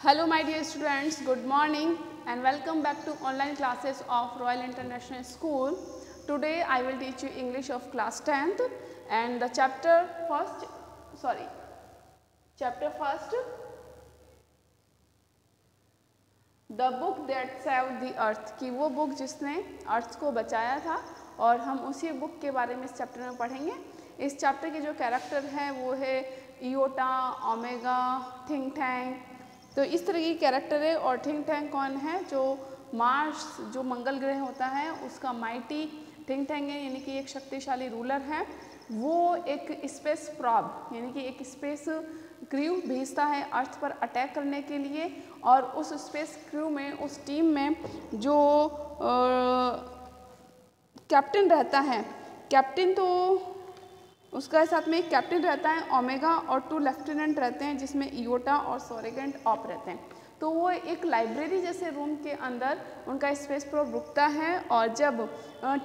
Hello my dear students, good morning and welcome back to online classes of Royal International School. Today I will teach you English of class 10th and the chapter first, The Book That Saved the Earth कि वो book जिसने अर्थ को बचाया था और हम उसी book के बारे में इस चैप्टर में पढ़ेंगे। इस चैप्टर के जो कैरेक्टर हैं वो है इयोटा, ओमेगा, थिंक टैंक। तो इस तरह की कैरेक्टर है और थिंक टैंक कौन है? जो मार्स जो मंगल ग्रह होता है उसका माइटी थिंक टैंक है, यानी कि एक शक्तिशाली रूलर है। वो एक स्पेस प्रॉब यानी कि एक स्पेस क्रू भेजता है अर्थ पर अटैक करने के लिए और उस स्पेस क्रू में उस टीम में जो कैप्टन रहता है, कैप्टन तो उसका साथ में एक कैप्टन रहता है ओमेगा और 2 लेफ्टिनेंट रहते हैं जिसमें इयोटा और सोरेगेंट ऑप रहते हैं। तो वो एक लाइब्रेरी जैसे रूम के अंदर उनका स्पेस प्रोब रुकता है और जब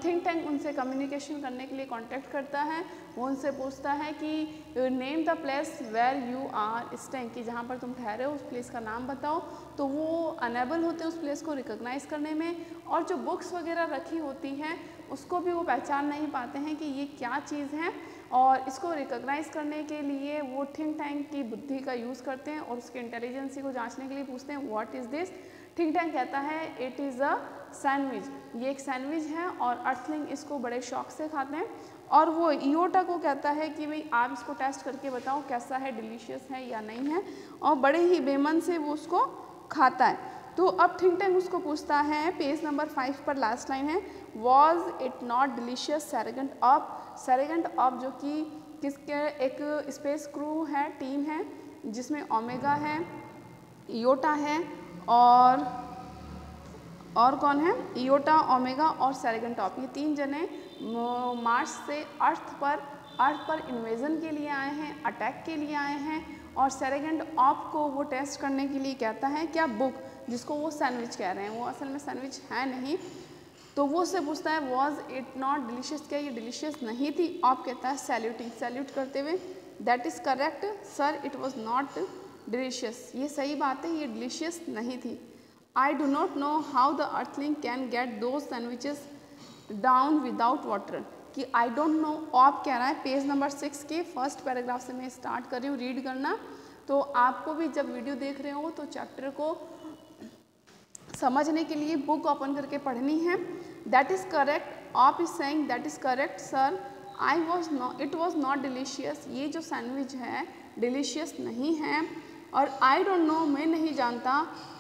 थिंक टैंक उनसे कम्युनिकेशन करने के लिए कांटेक्ट करता है वो उनसे पूछता है कि name the place where you are staying, कि जहाँ पर तुम ठहरे हो उस प्लेस का नाम बताओ। तो वो अनेबल होते हैं उस प्लेस को रिकॉग्नाइज करने में और जो बुक्स वगैरह रखी होती हैं उसको भी वो पहचान नहीं पाते हैं कि ये क्या चीज़ है और इसको रिकॉग्नाइज करने के लिए वो थिंक टैंक की बुद्धि का यूज़ करते हैं और उसके इंटेलिजेंसी को जांचने के लिए पूछते हैं what is this. Think tank कहता है इट इज़ अ सैंडविच, ये एक सैंडविच है और अर्थलिंग इसको बड़े शौक से खाते हैं। और वो इयोटा को कहता है कि भाई आप इसको टेस्ट करके बताओ कैसा है, डिलीशियस है या नहीं है, और बड़े ही बेमन से वो उसको खाता है। तो अब थिंक टैंक उसको पूछता है, पेज नंबर 5 पर लास्ट लाइन है, was it not delicious sergeant of. Sergeant of जो कि किसके एक स्पेस क्रू है, टीम है जिसमें ओमेगा है, इयोटा है और कौन है? इयोटा, ओमेगा और सेरेगेंट ऑफ। ये 3 जने मार्स से अर्थ पर इन्वेजन के लिए आए हैं, अटैक के लिए आए हैं और सेरेगेंट ऑफ को वो टेस्ट करने के लिए कहता है क्या बुक जिसको वो सैंडविच कह रहे हैं, वो असल में सैंडविच है नहीं। तो वो उससे पूछता है वॉज इट नॉट डिलीशियस, क्या ये डिलीशियस नहीं थी? ऑफ कहता है सैल्यूटिंग, सैल्यूट करते हुए, that is correct sir, it was not delicious, ये सही बात है, ये डिलीशियस नहीं थी। I do not know how the earthling can get those sandwiches down without water, कि आई डोंट नो ऑफ कह रहा है। पेज नंबर 6 के फर्स्ट पैराग्राफ से मैं स्टार्ट कर रही हूँ रीड करना। तो आपको भी जब वीडियो देख रहे हो तो चैप्टर को समझने के लिए बुक ओपन करके पढ़नी है। That is correct, of is saying that is correct sir, it was not delicious, ये जो सैंडविच है डिलीशियस नहीं है। और आई डोंट नो, मैं नहीं जानता,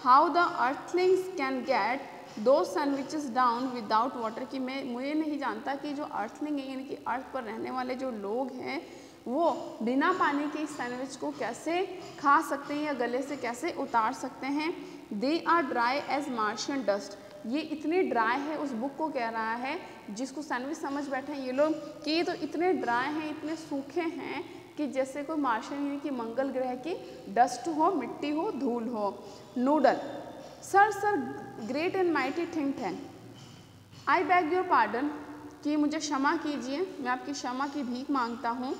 how the Earthlings can get those sandwiches down without water, कि मुझे नहीं जानता कि जो अर्थलिंग है यानी कि अर्थ पर रहने वाले जो लोग हैं वो बिना पानी के इस सैंडविच को कैसे खा सकते हैं या गले से कैसे उतार सकते हैं। They are dry as Martian dust, ये इतने ड्राई है, उस बुक को कह रहा है जिसको सैंडविच समझ बैठे हैं ये लोग कि ये तो इतने ड्राई हैं, इतने सूखे हैं कि जैसे कोई मार्शियन यानी कि मंगल ग्रह की डस्ट हो, मिट्टी हो, धूल हो। Noodle, sir great and mighty think tank, I bag your pardon, कि मुझे क्षमा कीजिए, मैं आपकी क्षमा की भीख मांगता हूँ।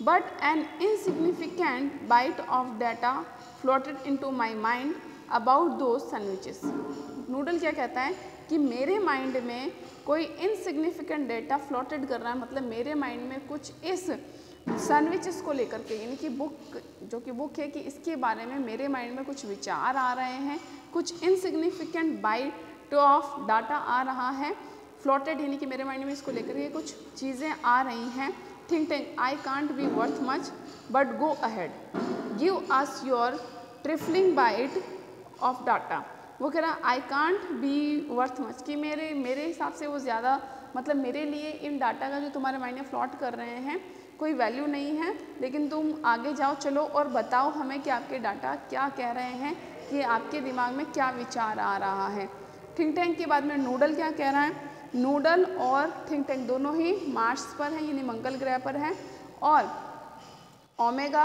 But an insignificant bite of data floated into my mind about those sandwiches. Noodle क्या कहता है कि मेरे माइंड में कोई इनसिग्निफिकेंट डेटा फ्लोटेड कर रहा है, मतलब मेरे माइंड में कुछ इस सैंडविचेस को लेकर के, यानी कि बुक जो कि बुक है कि इसके बारे में मेरे माइंड में कुछ विचार आ रहे हैं, कुछ इनसिग्निफिकेंट बाइट ऑफ डाटा आ रहा है। फ्लोटेड यानी कि मेरे माइंड में इसको लेकर के कुछ चीज़ें आ रही हैं। Think tank, I can't be worth much but go ahead, give us your trifling bite of data. वो कह रहा I can't be worth much, कि मेरे हिसाब से वो ज़्यादा, मतलब मेरे लिए इन डाटा का जो तुम्हारे माइंड में फ्लॉट कर रहे हैं कोई वैल्यू नहीं है, लेकिन तुम आगे जाओ चलो और बताओ हमें कि आपके डाटा क्या कह रहे हैं, कि आपके दिमाग में क्या विचार आ रहा है। थिंक टैंक के बाद में नूडल क्या कह रहा है? नूडल और थिंक टैंक दोनों ही मार्स पर हैं यानी मंगल ग्रह पर हैं और ओमेगा,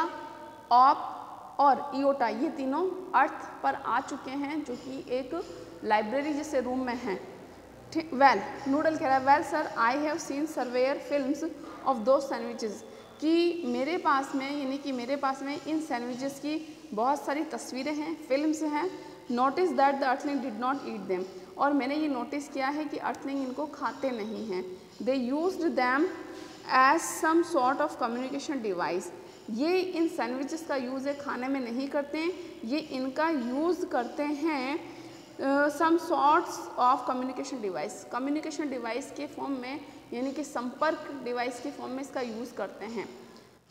ऑप और इयोटा ये तीनों अर्थ पर आ चुके हैं जो कि एक लाइब्रेरी जैसे रूम में हैं। वेल, नूडल कह रहा है well sir, I have seen surveyor films of दो सैंडविचेस, कि मेरे पास में, यानी कि मेरे पास में इन सैंडविचेस की बहुत सारी तस्वीरें हैं, फिल्म्स हैं। Notice that the earthling did not eat them, और मैंने ये नोटिस किया है कि अर्थलिंग इनको खाते नहीं हैं। They used them as some sort of communication device, ये इन सैंडविचेस का यूज़ है खाने में नहीं करते हैं, ये इनका यूज़ करते हैं some sorts of communication device, communication device के फॉर्म में, यानी कि संपर्क डिवाइस के फॉर्म में इसका यूज़ करते हैं।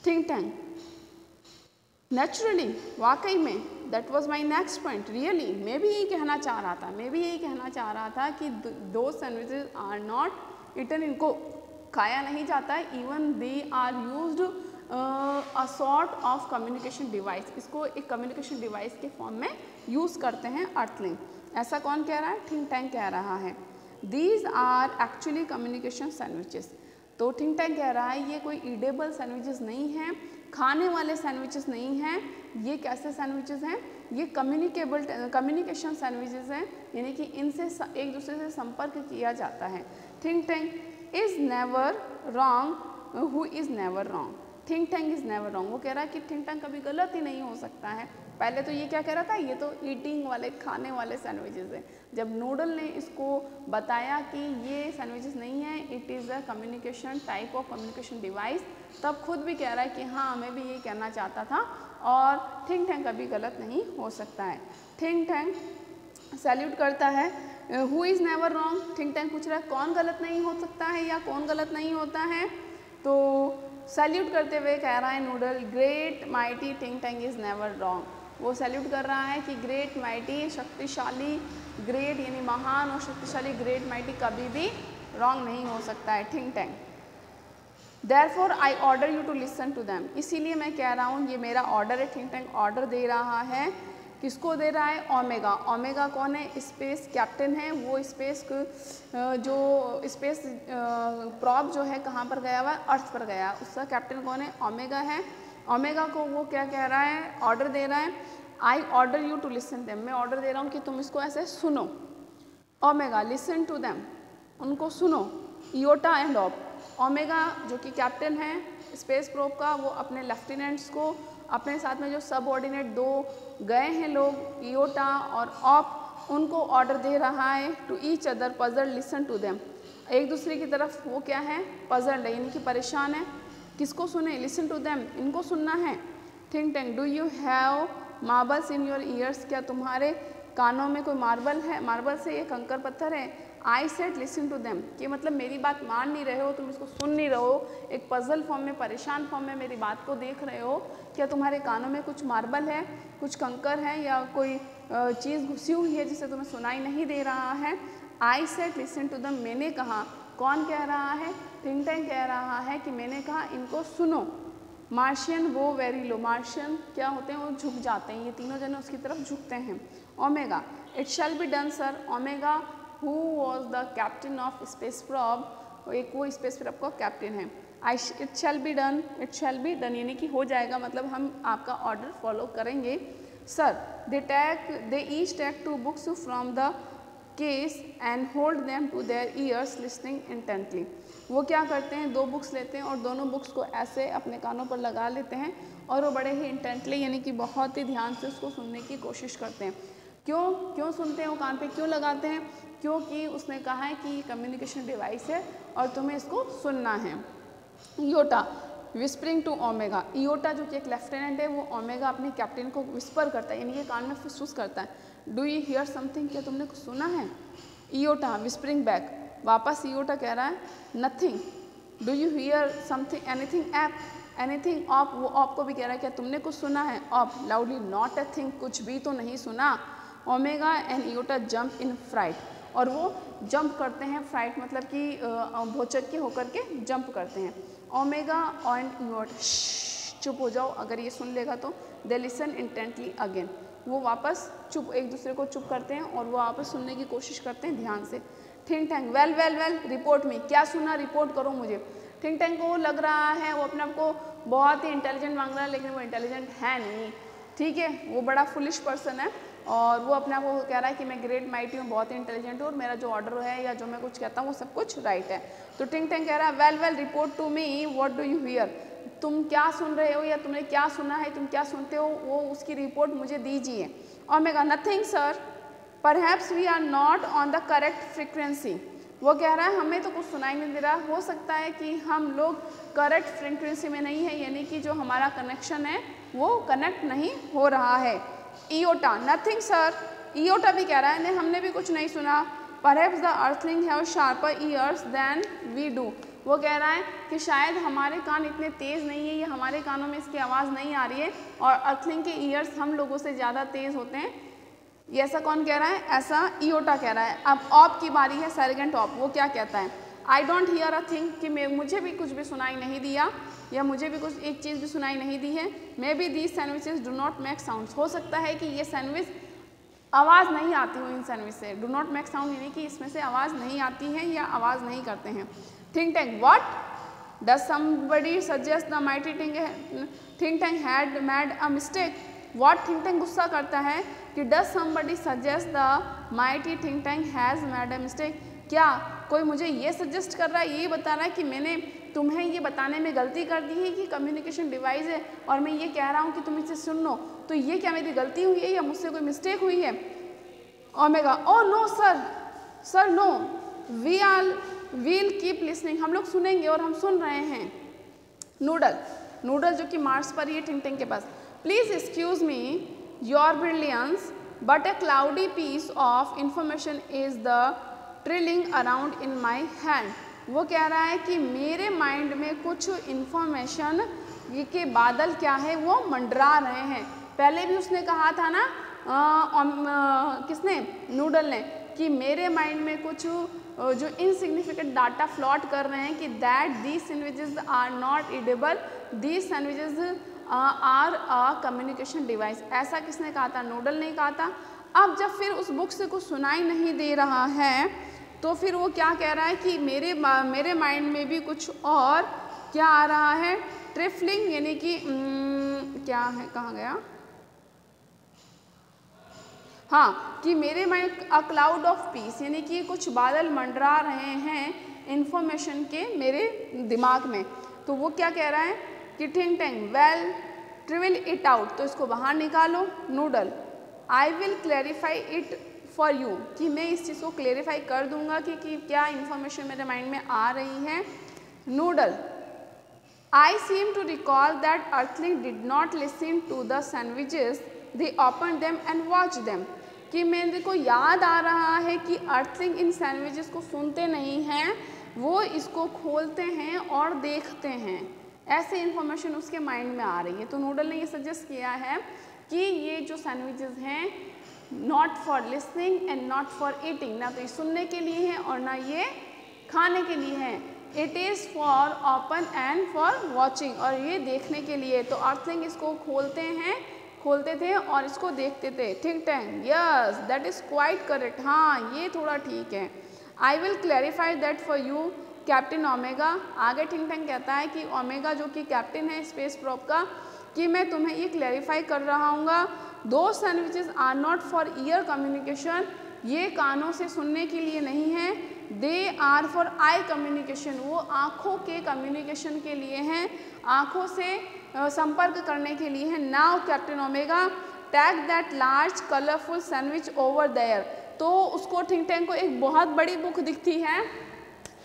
थिंक टैंक, नेचुरली, वाकई में, that was my next point, really, मैं भी यही कहना चाह रहा था, मैं भी यही कहना चाह रहा था कि दो सैंडविचेस आर नॉट इटन, इनको खाया नहीं जाता है, even they are used a sort of communication device, इसको एक कम्युनिकेशन डिवाइस के फॉर्म में यूज़ करते हैं अर्थलिंग। ऐसा कौन कह रहा है? थिंक टैंक कह रहा है। These are actually communication sandwiches, तो थिंक टैंक कह रहा है ये कोई ईडेबल सैंडविचेस नहीं हैं, खाने वाले सैंडविचेस नहीं हैं, ये कैसे सैंडविचेस हैं? ये कम्युनिकेशन सैंडविचेस हैं, यानी कि इनसे एक दूसरे से संपर्क किया जाता है। Think tank is never wrong, who is never wrong, think tank is never wrong, वो कह रहा है कि थिंक टैंक कभी गलत ही नहीं हो सकता है। पहले तो ये क्या कह रहा था, ये तो ईटिंग वाले, खाने वाले सैंडविचेस हैं। जब नूडल ने इसको बताया कि ये सैंडविचेस नहीं है, it is a communication type of communication device, तब खुद भी कह रहा है कि हाँ, मैं भी यही कहना चाहता था, और थिंक टैंक कभी गलत नहीं हो सकता है। थिंक टैंक सैल्यूट करता है, who is never wrong, think tank पूछ रहा है कौन गलत नहीं हो सकता है या कौन गलत नहीं होता है, तो सैल्यूट करते हुए कह रहा है noodle, great mighty think tank is never wrong, वो सैल्यूट कर रहा है कि ग्रेट माइटी, शक्तिशाली, ग्रेट यानी महान और शक्तिशाली, ग्रेट माइटी कभी भी रॉन्ग नहीं हो सकता है think tank. Therefore I order you to listen to them, इसीलिए मैं कह रहा हूँ, ये मेरा ऑर्डर है, थिंक टैंक ऑर्डर दे रहा है, किसको दे रहा है? ओमेगा। ओमेगा कौन है? स्पेस कैप्टन है, वो स्पेस जो स्पेस प्रॉब जो है कहाँ पर गया हुआ है? अर्थ पर गया, उसका कैप्टन कौन है? ओमेगा है। ओमेगा को वो क्या कह रहा है? ऑर्डर दे रहा है, I order you to listen them, मैं ऑर्डर दे रहा हूँ कि तुम इसको ऐसे सुनो। ओमेगा लिसन टू देम, उनको सुनो। इयोटा एंड ऑप, ओमेगा जो कि कैप्टन है स्पेस प्रोब का, वो अपने लेफ्टिनेंट्स को, अपने साथ में जो सबऑर्डिनेट दो गए हैं लोग, इयोटा और ऑप, उनको ऑर्डर दे रहा है to each other puzzled listen to them, एक दूसरे की तरफ वो क्या है? पजल्ड है, यानी कि परेशान है। किसको सुने? लिसन टू देम, इनको सुनना है। Think tank, do you have marbles in your ears, क्या तुम्हारे कानों में कोई मार्बल है? मार्बल से ये कंकर पत्थर है। I said listen to them, कि मतलब मेरी बात मान नहीं रहे हो, तुम इसको सुन नहीं रहे हो, एक पजल फॉर्म में, परेशान फॉर्म में मेरी बात को देख रहे हो, क्या तुम्हारे कानों में कुछ मार्बल है, कुछ कंकर है, या कोई चीज़ घुसी हुई है जिससे तुम्हें सुनाई नहीं दे रहा है? I said listen to them, मैंने कहा, कौन कह रहा है? थिंक टैंक कह रहा है कि मैंने कहा इनको सुनो। मार्शियन वो वेरी लो, मार्शियन क्या होते हैं? वो झुक जाते हैं, ये तीनों जने उसकी तरफ झुकते हैं। Omega, it shall be done sir, Omega who was the captain of space probe, एक वो स्पेस प्रॉब का कैप्टन है। It shall be done, it shall be done यानी कि हो जाएगा, मतलब हम आपका ऑर्डर फॉलो करेंगे। Sir, they each take 2 books from the case and hold them to their ears listening intently, वो क्या करते हैं? 2 बुक्स लेते हैं और दोनों बुक्स को ऐसे अपने कानों पर लगा लेते हैं, और वो बड़े ही इंटेंटली, यानी कि बहुत ही ध्यान से उसको सुनने की कोशिश करते हैं। क्यों सुनते हैं वो कान पे, क्यों लगाते हैं? क्योंकि उसने कहा है कि ये कम्युनिकेशन डिवाइस है और तुम्हें इसको सुनना है। इयोटा विस्परिंग टू ओमेगा, इयोटा जो कि एक लेफ्टिनेंट है, वो ओमेगा अपने कैप्टन को विस्पर करता है, यानी कि कान में फुसफुस करता है। डू यू हियर समथिंग, क्या तुमने कुछ सुना है? इयोटा विस्परिंग बैक, वापस इयोटा कह रहा है nothing. Do you here something, anything app, anything op, वो ऑप को भी कह रहा है क्या तुमने कुछ सुना है? ऑप लाउडली, नॉट ए थिंग, कुछ भी तो नहीं सुना। Omega and Iota jump in fright, और वो जंप करते हैं, फ्राइट मतलब कि भौचक्के होकर के जंप करते हैं। ओमेगा एंड इयोटा, चुप हो जाओ, अगर ये सुन लेगा तो। दे लिसन इंटेंटली अगेन, वो वापस चुप, एक दूसरे को चुप करते हैं और वो वापस सुनने की कोशिश करते हैं ध्यान से। Think Tank, well well well report me, क्या सुना रिपोर्ट करो मुझे। थिंक टैंक को लग रहा है, वो अपने आप को बहुत ही इंटेलिजेंट मांग रहा है, लेकिन वो इंटेलिजेंट है नहीं, ठीक है, वो बड़ा फुलिश पर्सन है, और वो अपने आप को कह रहा है कि मैं ग्रेट माइटी हूँ, बहुत ही इंटेलिजेंट हूँ, और मेरा जो ऑर्डर है या जो मैं कुछ कहता हूँ वो सब कुछ राइट है। तो थिंक टैंक कह रहा है well well report to me, what do you hear, तुम क्या सुन रहे हो या तुमने क्या सुना है, तुम क्या सुनते हो, वो उसकी रिपोर्ट मुझे दीजिए। Omega, nothing sir, perhaps we are not on the correct frequency. वो कह रहा है हमें तो कुछ सुनाई नहीं दे रहा, हो सकता है कि हम लोग करेक्ट फ्रीक्वेंसी में नहीं है, यानी कि जो हमारा कनेक्शन है वो कनेक्ट नहीं हो रहा है। इयोटा, नथिंग सर, इयोटा भी कह रहा है नहीं, हमने भी कुछ नहीं सुना। Perhaps the earthling have sharper ears than we do. वो कह रहा है कि शायद हमारे कान इतने तेज़ नहीं है या हमारे कानों में इसकी आवाज़ नहीं आ रही है और अर्थलिंग के ईयर्स हम लोगों से ज़्यादा तेज़ होते हैं। ये ऐसा कौन कह रहा है? ऐसा इयोटा कह रहा है। अब ऑप की बारी है, सेरेगेंट ऑप। वो क्या कहता है? I don't hear a thing, कि मुझे भी कुछ भी सुनाई नहीं दिया या मुझे भी कुछ एक चीज़ भी सुनाई नहीं दी है। May be these sandwiches do not make sounds, हो सकता है कि ये सैंडविच आवाज़ नहीं आती हो इन सैंडविच से। डू नॉट मेक साउंड यानी कि इसमें से आवाज़ नहीं आती है या आवाज़ नहीं करते हैं। Think tank, what does somebody suggest the mighty think tank had made a mistake. What, think tank गुस्सा करता है कि does somebody suggest the mighty think tank has made a mistake. क्या कोई मुझे ये सजेस्ट कर रहा है, ये बता रहा है कि मैंने तुम्हें ये बताने में गलती कर दी है कि कम्युनिकेशन डिवाइस है और मैं ये कह रहा हूँ कि तुम इसे सुन लो, तो ये क्या मेरी गलती हुई है या मुझसे कोई मिस्टेक हुई है? Omega, oh no sir, sir no, we'll keep listening, हम लोग सुनेंगे और हम सुन रहे हैं। नूडल, नूडल जो कि मार्स पर ही है टिंग टिंग के पास। Please excuse me your brilliance but a cloudy piece of information is the trilling around in my hand. वो कह रहा है कि मेरे माइंड में कुछ इन्फॉर्मेशन के बादल क्या है वो मंडरा रहे हैं। पहले भी उसने कहा था ना किसने, नूडल ने, कि मेरे माइंड में कुछ जो इनसिग्निफिकेंट डाटा फ्लॉट कर रहे हैं कि that these sandwiches are not edible, these sandwiches are a communication device. ऐसा किसने कहा था? नूडल ने कहा था। अब जब फिर उस बुक से कुछ सुनाई नहीं दे रहा है तो फिर वो क्या कह रहा है कि मेरे माइंड में भी कुछ और क्या आ रहा है, ट्रिफलिंग, यानी कि क्या है, कहाँ गया, हाँ, कि मेरे mind a cloud of peace, यानी कि कुछ बादल मंडरा रहे हैं इंफॉर्मेशन के मेरे दिमाग में। तो वो क्या कह रहा है कि Think Tank, well dribble it out, तो इसको बाहर निकालो। Noodle, I will clarify it for you, कि मैं इस चीज़ को क्लैरिफाई कर दूंगा कि क्या इंफॉर्मेशन मेरे माइंड में आ रही है। Noodle, I seem to recall that earthling did not listen to the sandwiches, they open them and watch them, कि मेरे को याद आ रहा है कि अर्थलिंग इन सैंडविचेस को सुनते नहीं हैं, वो इसको खोलते हैं और देखते हैं। ऐसे इन्फॉर्मेशन उसके माइंड में आ रही है। तो नूडल ने ये सजेस्ट किया है कि ये जो सैंडविचेस हैं not for listening and not for eating, ना तो ये सुनने के लिए हैं और ना ये खाने के लिए हैं। It is for open and for watching, और ये देखने के लिए। तो अर्थलिंग इसको खोलते थे और इसको देखते थे। Think tank, yes that is quite correct, हाँ ये थोड़ा ठीक है। आई will clarify that for you captain omega. आगे थिंक टैंक कहता है कि ओमेगा जो कि कैप्टन है स्पेस प्रोब का, कि मैं तुम्हें ये क्लैरिफाई कर रहा हूँगा, those sandwiches are not for ear communication, ये कानों से सुनने के लिए नहीं है, they are for eye communication, वो आँखों के कम्युनिकेशन के लिए हैं, आँखों से संपर्क करने के लिए है। Now captain Omega tag that large colourful sandwich over there. तो उसको थिंक टैंक को एक बहुत बड़ी बुक दिखती है,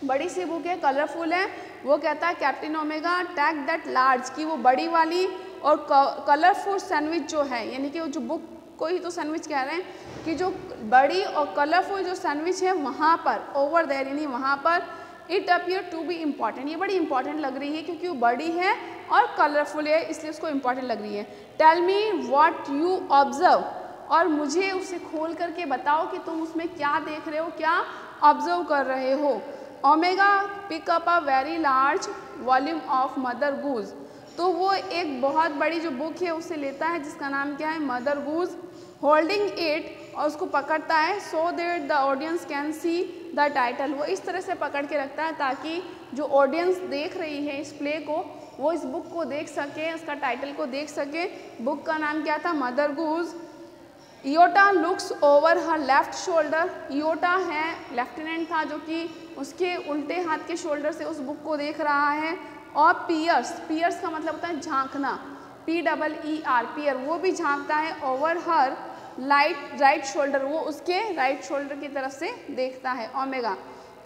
बड़ी सी बुक है, कलरफुल है। वो कहता है captain Omega tag that large, की वो बड़ी वाली और कलरफुल सैंडविच जो है, यानी कि वो जो बुक को ही तो सैंडविच कह रहे हैं, कि जो बड़ी और कलरफुल जो सैंडविच है वहाँ पर, ओवर देयर यानी वहाँ पर, it appear to be important, ये बड़ी इंपॉर्टेंट लग रही है क्योंकि वो बड़ी है और कलरफुल है, इसलिए उसको इम्पॉर्टेंट लग रही है। Tell me what you observe, और मुझे उसे खोल करके बताओ कि तुम उसमें क्या देख रहे हो, क्या ऑब्जर्व कर रहे हो। Omega pick up a very large volume of Mother Goose, तो वो एक बहुत बड़ी जो बुक है उसे लेता है जिसका नाम क्या है, मदर गूज, होल्डिंग इट, और उसको पकड़ता है, so that the audience can see the title, वो इस तरह से पकड़ के रखता है ताकि जो ऑडियंस देख रही है इस प्ले को वो इस बुक को देख सके, उसका टाइटल को देख सके। बुक का नाम क्या था, Mother Goose. Iota looks over her left shoulder, Iota है लेफ्टिनेंट था जो कि उसके उल्टे हाथ के शोल्डर से उस बुक को देख रहा है। और पियर्स, पियर्स का मतलब होता है झांकना, PEER, पियर, वो भी झांकता है ओवर हर राइट शोल्डर, वो उसके राइट शोल्डर की तरफ से देखता है। Omega,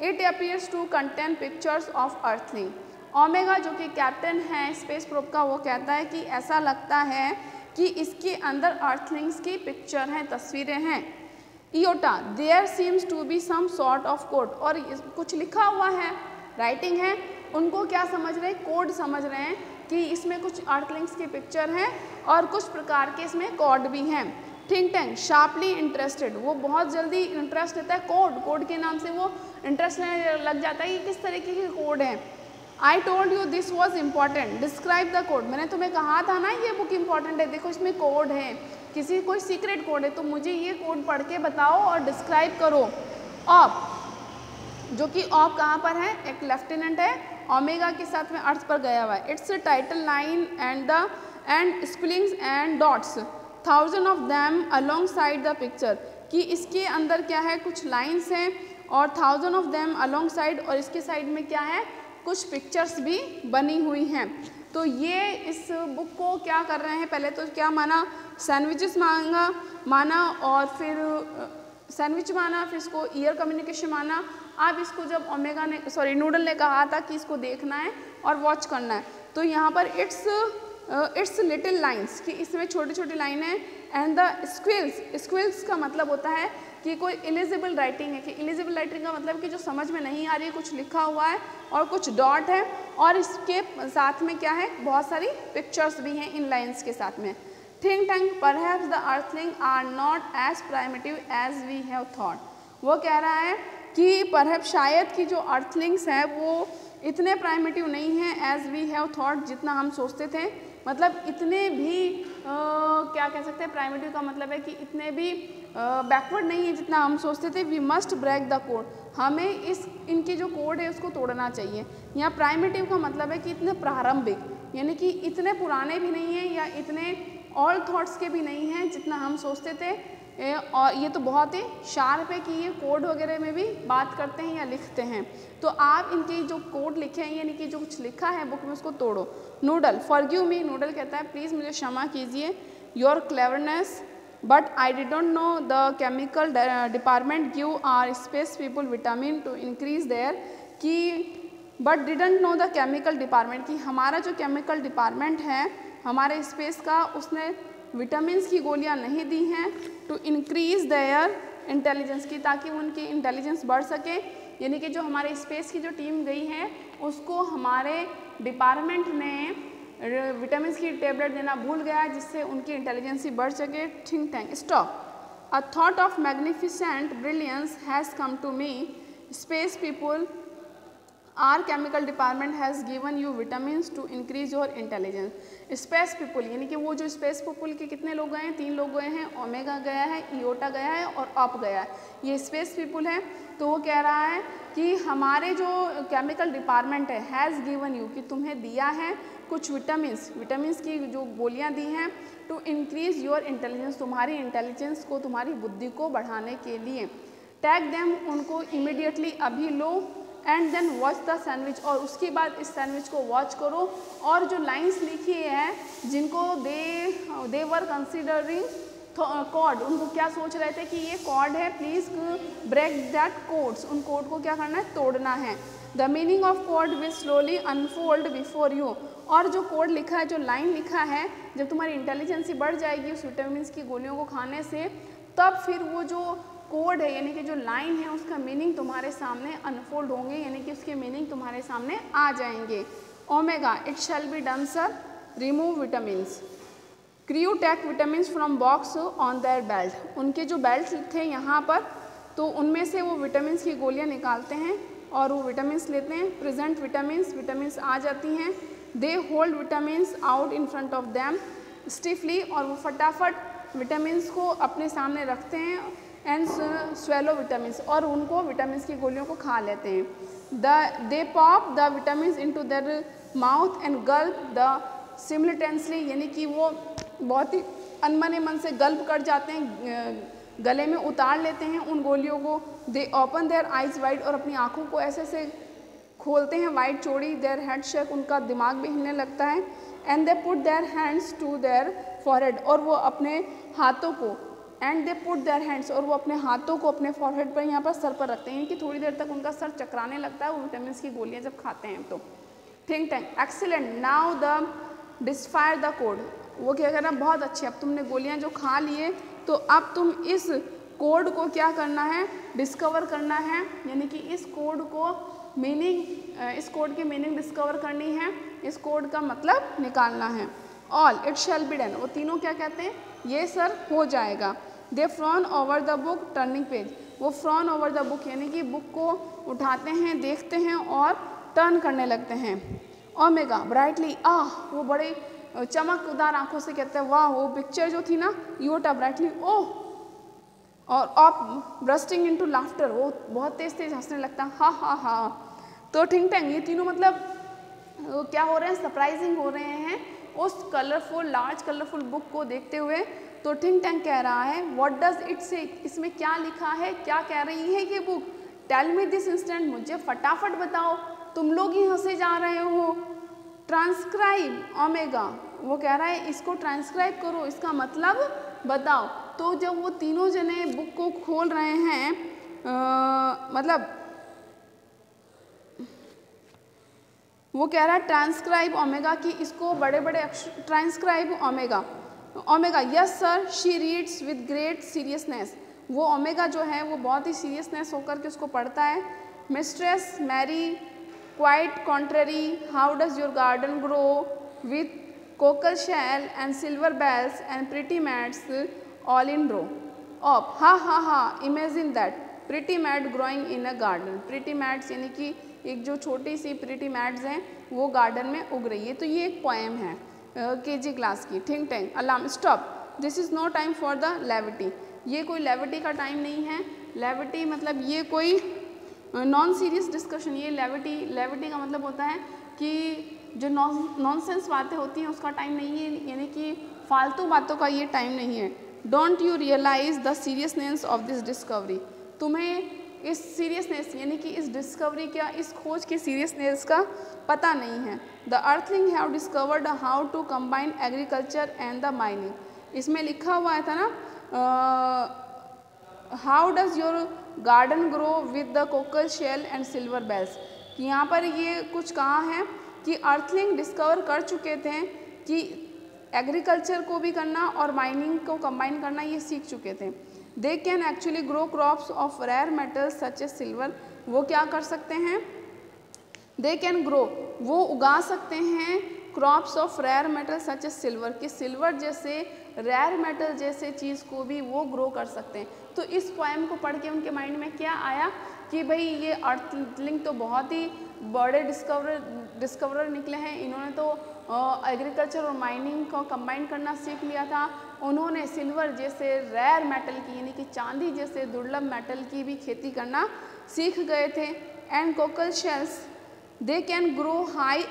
it appears to contain pictures of earthling. Omega जो कि कैप्टन है स्पेस प्रोब का, वो कहता है कि ऐसा लगता है कि इसके अंदर अर्थलिंग्स की पिक्चर हैं, तस्वीरें हैं। Iota, there seems to be some sort of code, और कुछ लिखा हुआ है, राइटिंग है, उनको क्या समझ रहे हैं, कोड समझ रहे हैं कि इसमें कुछ अर्थलिंग्स की पिक्चर हैं और कुछ प्रकार के इसमें कोड भी हैं। थिंक टैंक, शार्पली इंटरेस्टेड, वो बहुत जल्दी इंटरेस्ट लेता है, कोड के नाम से वो इंटरेस्ट लग जाता है कि किस तरीके के कोड हैं। I told you this was important, describe the code, मैंने तुम्हें कहा था ना ये बुक इम्पॉर्टेंट है, देखो इसमें कोड है, कोई सीक्रेट कोड है, तो मुझे ये कोड पढ़ के बताओ और डिस्क्राइब करो। ऑप, जो कि ऑप कहाँ पर है, एक लेफ्टिनेंट है, ओमेगा के साथ में अर्थ पर गया हुआ है। It's title line and spellings and dots, 1000 of them along side the picture, कि इसके अंदर क्या है, कुछ लाइन्स हैं और 1000 ऑफ देम अलोंग साइड, और इसके साइड में क्या है, कुछ पिक्चर्स भी बनी हुई हैं। तो ये इस बुक को क्या कर रहे हैं, पहले तो क्या माना, सैंडविचेस माना और फिर सैंडविच माना, फिर इसको ईयर कम्युनिकेशन माना। अब इसको जब ओमेगा ने नूडल ने कहा था कि इसको देखना है और वॉच करना है, तो यहाँ पर इट्स लिटिल लाइन्स, कि इसमें छोटी छोटी लाइन है, एंड द स्क्विल्स का मतलब होता है कि कोई इलिजिबल राइटिंग है, कि इलिजिबल राइटिंग का मतलब कि जो समझ में नहीं आ रही है, कुछ लिखा हुआ है और कुछ डॉट है, और इसके साथ में क्या है, बहुत सारी पिक्चर्स भी हैं इन लाइन्स के साथ में। Think Tank, perhaps the earthling are not as primitive as we have thought, वो कह रहा है कि परहैप्स शायद कि जो अर्थलिंग्स हैं वो इतने प्राइमिटिव नहीं हैं एज वी हैव थॉट, जितना हम सोचते थे, मतलब इतने भी क्या कह सकते हैं, प्राइमिटिव का मतलब है कि इतने भी बैकवर्ड नहीं है जितना हम सोचते थे। We must break the code, हमें इनकी जो कोड है उसको तोड़ना चाहिए। यहाँ प्राइमिटिव का मतलब है कि इतने प्रारंभिक, यानी कि इतने पुराने भी नहीं हैं या इतने ऑल थॉट्स के भी नहीं हैं जितना हम सोचते थे, और ये तो बहुत ही शार्प है कि ये कोड वगैरह में भी बात करते हैं या लिखते हैं। तो आप इनके जो कोड लिखे हैं यानी कि जो कुछ लिखा है बुक में उसको तोड़ो। नूडल, फॉरगिव मी, नूडल कहता है प्लीज़ मुझे क्षमा कीजिए, your cleverness, but I didn't know the chemical department give our space people vitamin to increase their, कि but didn't know the chemical department, कि हमारा जो केमिकल डिपार्टमेंट है हमारे स्पेस का, उसने विटामिन्स की गोलियां नहीं दी हैं टू इंक्रीज देयर इंटेलिजेंस, की ताकि उनकी इंटेलिजेंस बढ़ सके, यानी कि जो हमारे स्पेस की जो टीम गई है उसको हमारे डिपार्टमेंट ने विटामिन्स की टेबलेट देना भूल गया जिससे उनकी इंटेलिजेंस बढ़ सके। Think tank, stop, a thought of magnificent brilliance has come to me, space people, our chemical department has given you vitamins to increase your intelligence. Space people यानी कि वो जो स्पेस पीपल के कितने लोग गए हैं, 3 लोग गए हैं, ओमेगा गया है, इयोटा गया है और अप गया है, ये स्पेस पीपल है। तो वो कह रहा है कि हमारे जो केमिकल डिपार्टमेंट है हैज़ गिवन यू, कि तुम्हें दिया है कुछ विटामिन्स की जो गोलियाँ दी हैं, टू इंक्रीज योर इंटेलिजेंस, तुम्हारी इंटेलिजेंस को, तुम्हारी बुद्धि को बढ़ाने के लिए। टैग देम, उनको इमीडिएटली अभी लो, and then watch the sandwich, और उसके बाद इस सैंडविच को वॉच करो। और जो लाइंस लिखी है जिनको दे वर कंसिडरिंग कॉड, उनको क्या सोच रहे थे कि ये कॉड है, प्लीज़ ब्रेक दैट कोड्स, उन कोड को क्या करना है, तोड़ना है। The meaning of code will slowly unfold before you, और जो कोड लिखा है, जो लाइन लिखा है, जब तुम्हारी इंटेलिजेंसी बढ़ जाएगी उस विटामिन की गोलियों को खाने से, तब फिर वो जो कोड है यानी कि जो लाइन है उसका मीनिंग तुम्हारे सामने अनफोल्ड होंगे, यानी कि उसके मीनिंग तुम्हारे सामने आ जाएंगे। Omega, it shall be done sir, remove vitamins, crew take vitamins from box on their belt, उनके जो बेल्ट थे यहाँ पर, तो उनमें से वो विटामिन्स की गोलियाँ निकालते हैं और वो विटामिन्स लेते हैं। प्रेजेंट विटामिन्स आ जाती हैं, they hold vitamins out in front of them stiffly, और वो फटाफट विटामिन्स को अपने सामने रखते हैं, एंड स्वेलो विटामिन्स, और उनको विटामिन्स की गोलियों को खा लेते हैं। They pop the vitamins into their mouth and gulp the simultaneously, यानी कि वो बहुत ही अनमने मन से गल्प कर जाते हैं, गले में उतार लेते हैं उन गोलियों को। दे ओपन देयर आइज वाइड, और अपनी आँखों को ऐसे से खोलते हैं वाइड चौड़ी, देयर हेड शेक, उनका दिमाग भी हिलने लगता है, and they put their hands to their forehead, और वो अपने हाथों को, and they put their hands, और वो अपने हाथों को अपने फॉरहेड पर, यहाँ पर सर पर रखते हैं कि थोड़ी देर तक उनका सर चकराने लगता है वो विटामिन की गोलियाँ जब खाते हैं तो। Think Tank, excellent, now the decipher the code, वो क्या करना, बहुत अच्छे, अब तुमने गोलियाँ जो खा लिए तो अब तुम इस कोड को क्या करना है, डिस्कवर करना है, यानी कि इस कोड को मीनिंग, इस कोड की मीनिंग डिस्कवर करनी है, इस कोड का मतलब निकालना है। All it shall be done, वो तीनों क्या कहते हैं, ये सर हो जाएगा। They frown over the book turning page, वो फ्रॉन ओवर द बुक यानी कि बुक को उठाते हैं, देखते हैं और टर्न करने लगते हैं। ओमेगा ब्राइटली, वो बड़े चमकदार आंखों से कहते हैं वाह, वो पिक्चर जो थी ना, योटा ब्राइटली, ओह, और ऑफ ब्रस्टिंग इनटू लाफ्टर, वो बहुत तेज तेज हंसने लगता है, हा हा हा। तो थिंक टैंक, ये तीनों मतलब क्या हो रहे हैं, सरप्राइजिंग हो रहे हैं उस कलरफुल, लार्ज कलरफुल बुक को देखते हुए। तो थिंक टैंक कह रहा है व्हाट डज इट से, इसमें क्या लिखा है, क्या कह रही है ये book, tell me this instant, मुझे फटाफट बताओ, तुम लोग ही हंसे जा रहे हो। ट्रांसक्राइब ओमेगा, वो कह रहा है इसको ट्रांसक्राइब करो, इसका मतलब बताओ। तो जब वो तीनों जने बुक को खोल रहे हैं, मतलब वो कह रहा है ट्रांसक्राइब ओमेगा कि इसको बड़े बड़े अक्षर, transcribe omega, omega yes sir, she reads with great seriousness, वो ओमेगा जो है वो बहुत ही सीरियसनेस होकर के उसको पढ़ता है। Mistress Mary quite contrary, how does your garden grow with cockle shell and silver bells and pretty maids all in row of, ha ha ha, imagine that pretty maid growing in a garden, pretty maids यानी कि एक जो छोटी सी pretty mats हैं वो garden में उग रही है। तो ये एक पोएम है केजी क्लास की। Think tank, alarm, stop, this is no time for the levity, ये कोई लेविटी का टाइम नहीं है। लेविटी मतलब ये कोई नॉन सीरियस डिस्कशन, ये लेविटी का मतलब होता है कि जो नॉनसेंस बातें होती हैं उसका टाइम नहीं है, यानी कि फालतू बातों का ये टाइम नहीं है। Don't you realise the seriousness of this discovery, तुम्हें इस सीरियसनेस यानी कि इस डिस्कवरी का, इस खोज की सीरियसनेस का पता नहीं है। The earthling have discovered how to combine agriculture and the mining, इसमें लिखा हुआ था ना, how does your garden grow with the cockle shell and silver bells, कि यहाँ पर ये कुछ कहा है कि अर्थलिंग डिस्कवर कर चुके थे कि एग्रीकल्चर को भी करना और माइनिंग को कंबाइन करना ये सीख चुके थे। They can actually grow crops of rare metals such as silver, वो क्या कर सकते हैं, दे कैन ग्रो, वो उगा सकते हैं crops of rare metal such as silver, कि सिल्वर जैसे रेयर मेटल जैसे चीज़ को भी वो ग्रो कर सकते हैं। तो इस पोएम को पढ़ के उनके माइंड में क्या आया कि भाई ये अर्थलिंग तो बहुत ही बड़े डिस्कवरर निकले हैं, इन्होंने तो एग्रीकल्चर और माइनिंग को कंबाइन करना सीख लिया था, उन्होंने सिल्वर जैसे रेयर मेटल की यानी कि चांदी जैसे दुर्लभ मेटल की भी खेती करना सीख गए थे। And cockle shells they can grow high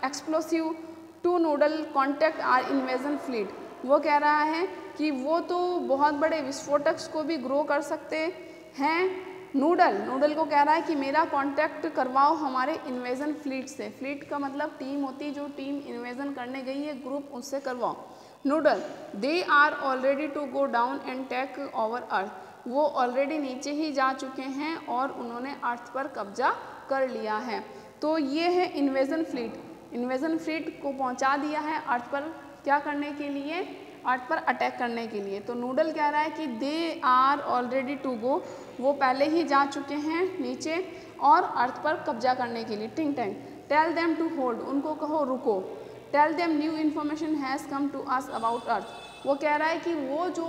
explosive to Noodle contact our invasion fleet, वो कह रहा है कि वो तो बहुत बड़े विस्फोटक को भी ग्रो कर सकते हैं। नूडल को कह रहा है कि मेरा कांटेक्ट करवाओ हमारे इन्वेजन फ्लीट से, फ्लीट का मतलब टीम होती है जो टीम इन्वेजन करने गई है, ग्रुप, उससे करवाओ। Noodle they are already to go down and take over Earth, वो ऑलरेडी नीचे ही जा चुके हैं और उन्होंने अर्थ पर कब्जा कर लिया है। तो ये है इन्वेजन फ्लीट को पहुंचा दिया है अर्थ पर, क्या करने के लिए, अर्थ पर अटैक करने के लिए। तो नूडल कह रहा है कि they are already to go, वो पहले ही जा चुके हैं नीचे और अर्थ पर कब्जा करने के लिए। Think Tank, tell them to hold, उनको कहो रुको। Tell them new information has come to us about Earth, वो कह रहा है कि वो जो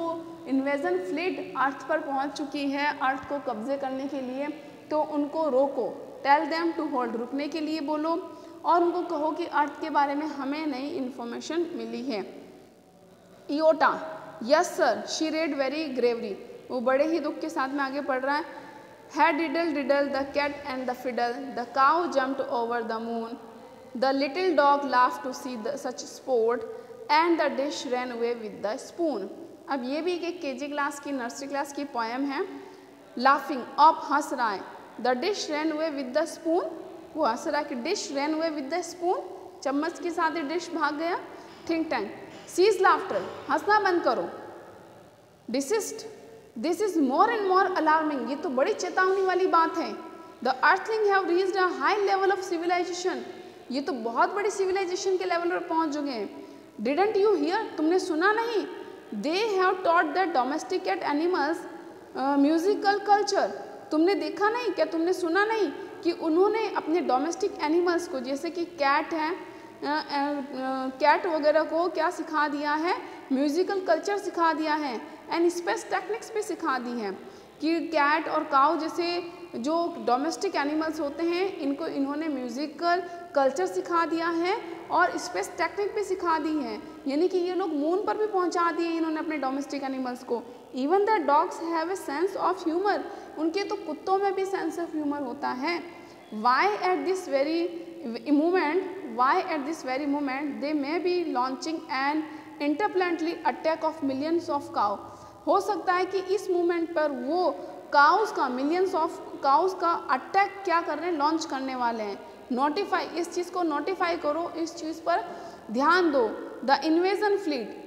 इन्वेजन फ्लीट अर्थ पर पहुंच चुकी है अर्थ को कब्जे करने के लिए, तो उनको रोको। टेल देम टू होल्ड, रुकने के लिए बोलो, और उनको कहो कि अर्थ के बारे में हमें नई इन्फॉर्मेशन मिली है। Iota, yes sir, she read very gravely, वो बड़े ही दुख के साथ में आगे पढ़ रहा है। Hey diddle the cat and the fiddle, the cow jumped over the moon, the little dog laugh to see such sport and the dish ran away with the spoon. अब ये भी एक केजी क्लास की, nursery class की poem है। Laughing, आप हंस रहा है। The dish ran away with the spoon, वो हंस रहा कि dish ran away with the spoon, चम्मच के साथ ही डिश भाग गया। थिंक टैंक, सीज लाफ्टर, हंसना बंद करो। Desist, this is more and more alarming, ये तो बड़ी चेतावनी वाली बात है। The earthling have reached a high level of civilisation, ये तो बहुत बड़ी सिविलाइजेशन के लेवल पर पहुंच चुके हैं। डिडंट यू हियर, तुमने सुना नहीं? They have taught that domesticate animals musical culture, तुमने देखा नहीं क्या, तुमने सुना नहीं कि उन्होंने अपने डोमेस्टिक एनिमल्स को, जैसे कि कैट है, कैट वगैरह को क्या सिखा दिया है? म्यूजिकल कल्चर सिखा दिया है, एंड स्पेस टेक्निक्स भी सिखा दी है कि कैट और काऊ जैसे जो डोमेस्टिक एनिमल्स होते हैं इनको इन्होंने म्यूजिकल कल्चर सिखा दिया है और स्पेस टेक्निक भी सिखा दी है, यानी कि ये लोग मून पर भी पहुंचा दिए इन्होंने अपने डोमेस्टिक एनिमल्स को। Even the dogs have a sense of humour, उनके तो कुत्तों में भी सेंस ऑफ ह्यूमर होता है। Why at this very moment they may be launching an interplanetary attack of millions of cow, हो सकता है कि इस मोमेंट पर वो काउस का, मिलियंस ऑफ काउस का अटैक क्या कर रहे हैं? लॉन्च करने वाले हैं। नोटिफाई, इस चीज़ को नोटिफाई करो, इस चीज़ पर ध्यान दो। The invasion fleet,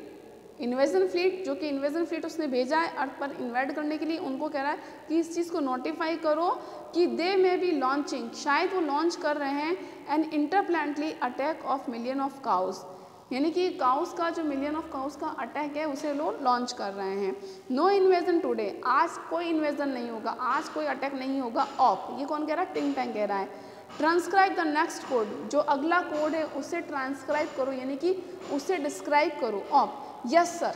invasion fleet जो कि इन्वेजन फ्लीट उसने भेजा है अर्थ पर इन्वेड करने के लिए, उनको कह रहा है कि इस चीज़ को नोटिफाई करो कि दे में बी लॉन्चिंग, शायद वो लॉन्च कर रहे हैं an interplanetary attack of million of cows, यानी कि काउस का जो मिलियन ऑफ काउस का अटैक है उसे लोग लॉन्च कर रहे हैं। नो इन्वेजन टुडे, आज कोई इन्वेजन नहीं होगा, आज कोई अटैक नहीं होगा ऑफ, ये कौन कह रहा है? थिंक टैंक कह रहा है। ट्रांसक्राइब द नेक्स्ट कोड, जो अगला कोड है उसे ट्रांसक्राइब करो, यानी कि उसे डिस्क्राइब करो of. Yes sir,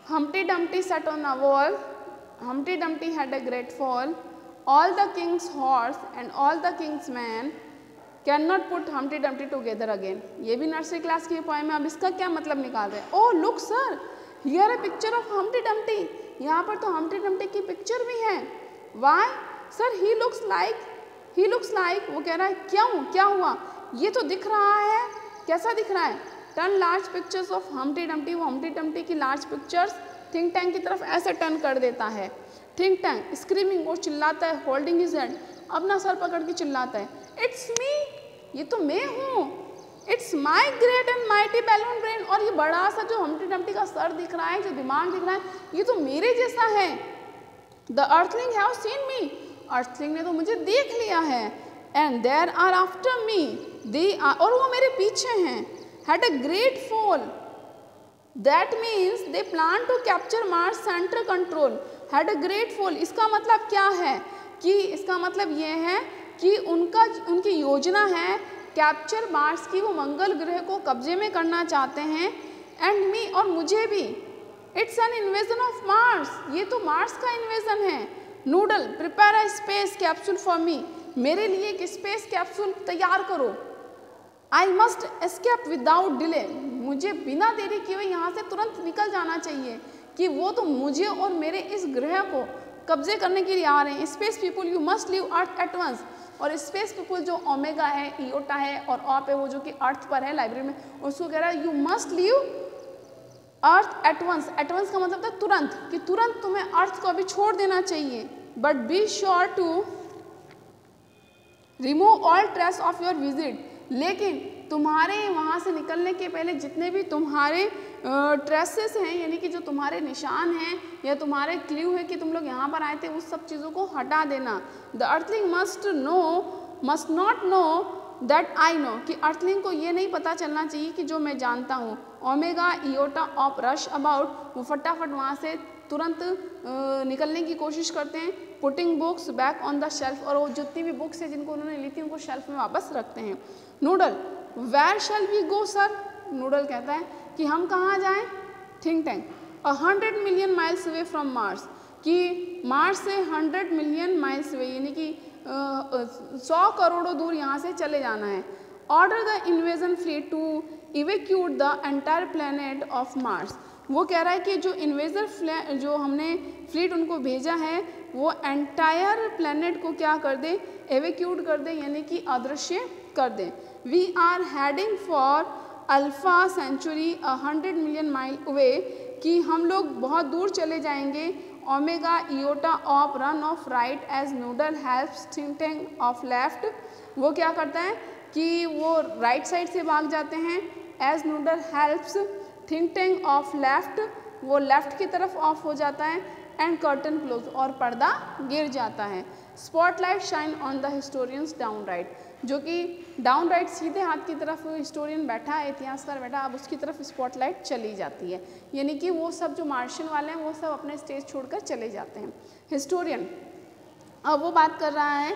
Humpty Dumpty sat on a wall, Humpty Dumpty had a great fall, all the king's horse and all the king's men cannot put Humpty Dumpty together again। ये भी nursery class की poem है। अब इसका क्या मतलब निकाल रहे हैं? Oh look sir, here A picture of Humpty Dumpty, यहाँ पर तो Humpty Dumpty की पिक्चर भी है। Why sir, he looks like, वो कह रहा है क्यों, क्या हुआ? ये तो दिख रहा है, कैसा दिख रहा है? Turn large pictures of Humpty Dumpty, वो Humpty Dumpty की लार्ज पिक्चर्स थिंक टैंक की तरफ ऐसे टर्न कर देता है। थिंक टैंक स्क्रीमिंग, वो चिल्लाता है, होल्डिंग हिज हेड, अपना सर पकड़ के चिल्लाता है, इट्स मी, ये तो मैं हूँ, it's my great and mighty balloon brain, और ये बड़ा सा जो Humpty Dumpty का सर दिख रहा है, जो दिमाग दिख रहा है, ये तो मेरे जैसा है। The earthling have seen me, earthling ने तो मुझे देख लिया है। And there are after me, they are, और वो मेरे पीछे हैं। Had a great fall, that means they plan to capture Mars centre control. Had a great fall, इसका मतलब क्या है? कि इसका मतलब ये है कि उनकी योजना है कैप्चर मार्स की, वो मंगल ग्रह को कब्जे में करना चाहते हैं। एंड मी, और मुझे भी। It's an invasion of Mars, ये तो मार्स का इन्वेजन है। Noodle prepare a space capsule for me, मेरे लिए एक स्पेस कैप्सूल तैयार करो। I must escape without delay, मुझे बिना देरी किए हुए यहाँ से तुरंत निकल जाना चाहिए, कि वो तो मुझे और मेरे इस ग्रह को कब्जे करने के लिए आ रहे हैं। Space people you must leave Earth at once, और स्पेस पीपुल जो ओमेगा है, इयोटा है और ऑप है, वो जो कि अर्थ पर है लाइब्रेरी में, उसको कह रहा है you must leave Earth at once. At once का मतलब था तुरंत, कि तुरंत तुम्हें अर्थ को अभी छोड़ देना चाहिए। But be sure to remove all trace of your visit, लेकिन तुम्हारे वहाँ से निकलने के पहले जितने भी तुम्हारे ट्रेसेस हैं, यानी कि जो तुम्हारे निशान हैं या तुम्हारे क्ल्यू है कि तुम लोग यहाँ पर आए थे, उस सब चीज़ों को हटा देना। The earthling must not know that I know, कि अर्थलिंग को ये नहीं पता चलना चाहिए कि जो मैं जानता हूँ। Omega Iota of rush about, वो फटाफट वहाँ से तुरंत निकलने की कोशिश करते हैं। Putting books back on the shelf, और वो जितनी भी बुक्स है जिनको उन्होंने ली थी उनको शेल्फ में वापस रखते हैं। Noodle where shall we go sir, Noodle कहता है कि हम कहाँ जाएं? Think tank 100 million miles away from Mars, कि मार्स से 100 मिलियन माइल्स अवे, यानी कि 100 करोड़ों दूर यहाँ से चले जाना है। Order the invasion fleet to evacuate the entire planet of Mars, वो कह रहा है कि जो इन्वेजर जो हमने फ्लीट उनको भेजा है वो एंटायर प्लेनेट को क्या कर दे? एवेक्यूट कर दे, यानी कि अदृश्य कर दे। We are heading for Alpha Centauri 100 million mile away, कि हम लोग बहुत दूर चले जाएंगे। Omega Iota off run off right as Noodle helps think tank off left, वो क्या करता है कि वो राइट साइड से भाग जाते हैं। As Noodle helps think tank off left, वो लेफ्ट की तरफ ऑफ हो जाता है। एंड कर्टन क्लोज, और पर्दा गिर जाता है। Spotlight shine on the historians down right, जो कि डाउन राइट सीधे हाथ की तरफ हिस्टोरियन बैठा है, इतिहासकार बैठा, अब उसकी तरफ स्पॉटलाइट चली जाती है, यानी कि वो सब जो मार्शियन वाले हैं वो सब अपने स्टेज छोड़कर चले जाते हैं। हिस्टोरियन अब वो बात कर रहा है,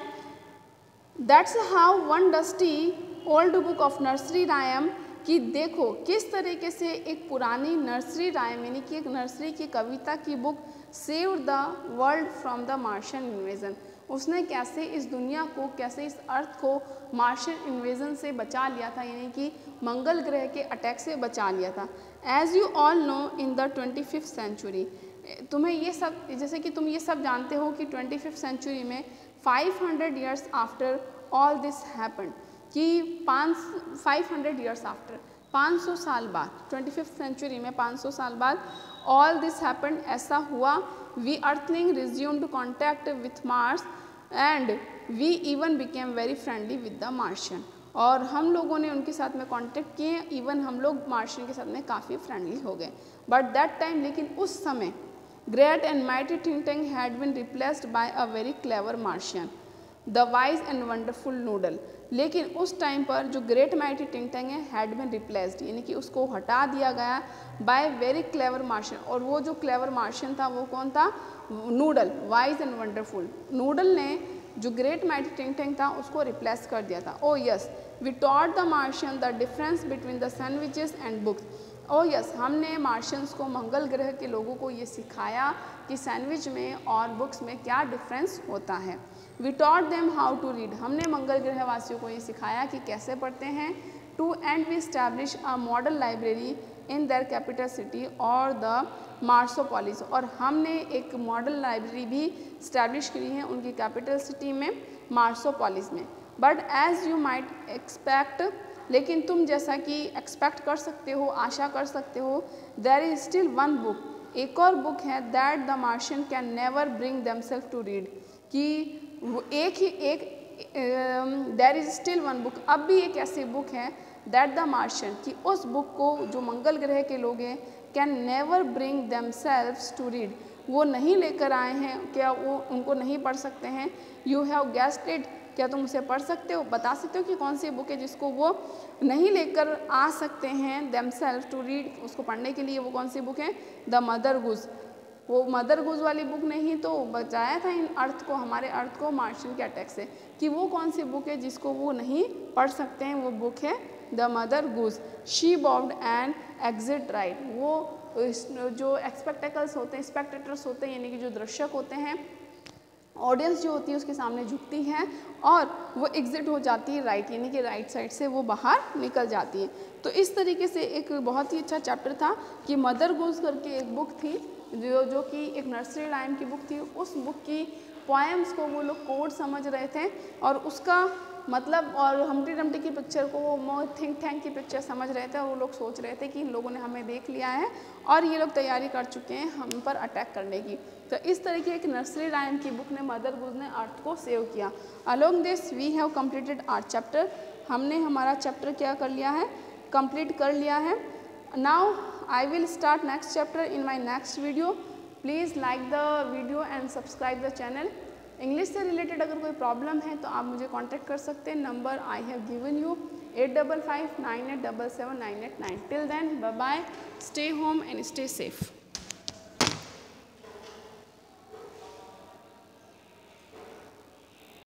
that's how one dusty old book of nursery rhyme, कि देखो किस तरीके से एक पुरानी नर्सरी रायम यानी कि एक नर्सरी की कविता की book save the world from the Martian invasion, उसने कैसे इस दुनिया को, कैसे इस अर्थ को मार्शियन इन्वेजन से बचा लिया था, यानी कि मंगल ग्रह के अटैक से बचा लिया था। As you all know in the 25th century, तुम्हें ये सब, जैसे कि तुम ये सब जानते हो कि 25th सेंचुरी में 500 years after all this happen, कि 500 ईयर्स आफ्टर 500 साल बाद, 25th सेंचुरी में 500 साल बाद ऑल दिस हैपन, ऐसा हुआ। We earthling resumed contact with Mars and we even became very friendly with the Martian, और हम लोगों ने उनके साथ में कॉन्टैक्ट किए, इवन हम लोग मार्शियन के साथ में काफ़ी फ्रेंडली हो गए। बट दैट टाइम, लेकिन उस समय great and mighty think tank had been replaced by a very clever Martian the wise and wonderful Noodle, लेकिन उस टाइम पर जो ग्रेट माइटी थिंक टैंक है हैड बीन रिप्लेस्ड, यानी कि उसको हटा दिया गया बाय वेरी क्लेवर मार्शियन, और वो जो क्लेवर मार्शियन था वो कौन था? Noodle, wise and wonderful. Noodle ने जो ग्रेट माइटी थिंक टैंक था उसको रिप्लेस कर दिया था। Oh yes, we taught the Martian the difference between the sandwiches and books. Oh yes, हमने मार्शियंस को, मंगल ग्रह के लोगों को ये सिखाया कि सैंडविच में और बुक्स में क्या डिफरेंस होता है। We taught them how to read, हमने मंगल ग्रह वासियों को ये सिखाया कि कैसे पढ़ते हैं। To and we establish a model library in their capital city और द मार्सोपोलिस, और हमने एक मॉडल लाइब्रेरी भी स्टैब्लिश करी है उनकी कैपिटल सिटी में, मार्सोपोलिस में। But as you might expect, लेकिन तुम जैसा कि एक्सपेक्ट कर सकते हो, आशा कर सकते हो, there is still one book, एक और बुक है, that the Martian can never bring themself to read, कि वो there is still one book, अब भी एक ऐसी बुक है, दैट द मार्शियन, कि उस बुक को जो मंगल ग्रह के लोग हैं, can never bring themselves to read, वो नहीं लेकर आए हैं, क्या वो उनको नहीं पढ़ सकते हैं। यू हैव गेस्ड इट, क्या तुम उसे पढ़ सकते हो, बता सकते हो कि कौन सी बुक है जिसको वो नहीं लेकर आ सकते हैं देमसेल्व्स टू रीड, उसको पढ़ने के लिए? वो कौन सी बुक है? द मदर गूज, वो मदर गूज वाली बुक ने ही तो बचाया था इन अर्थ को, हमारे अर्थ को मार्शियन के अटैक से, कि वो कौन सी बुक है जिसको वो नहीं पढ़ सकते हैं? वो बुक है the mother goose. She barbed and exit right, वो जो एक्सपेक्टेकल्स होते हैं, स्पेक्टेटर्स होते हैं, यानी कि जो दर्शक होते हैं, ऑडियंस जो होती है उसके सामने झुकती है और वो एग्जिट हो जाती है राइट, यानी कि राइट साइड से वो बाहर निकल जाती है। तो इस तरीके से एक बहुत ही अच्छा चैप्टर था कि मदर गूज करके एक बुक थी जो कि एक नर्सरी राइम की बुक थी, उस बुक की पोएम्स को वो लोग कोड समझ रहे थे और उसका मतलब, और हम्प्टी डम्प्टी की पिक्चर को वो थिंक टैंक की पिक्चर समझ रहे थे, और वो लोग सोच रहे थे कि इन लोगों ने हमें देख लिया है और ये लोग तैयारी कर चुके हैं हम पर अटैक करने की। तो इस तरीके एक नर्सरी राइम की बुक ने, मदर गूज ने अर्थ को सेव किया। Along this we have completed our chapter, हमने हमारा चैप्टर क्या कर लिया है? कंप्लीट कर लिया है। Now I will start next chapter in my next video. Please like the video and subscribe the channel. English से रिलेटेड अगर कोई प्रॉब्लम है तो आप मुझे कांटेक्ट कर सकते हैं, number I have given you 8559877989। Till then bye bye, stay home and stay safe.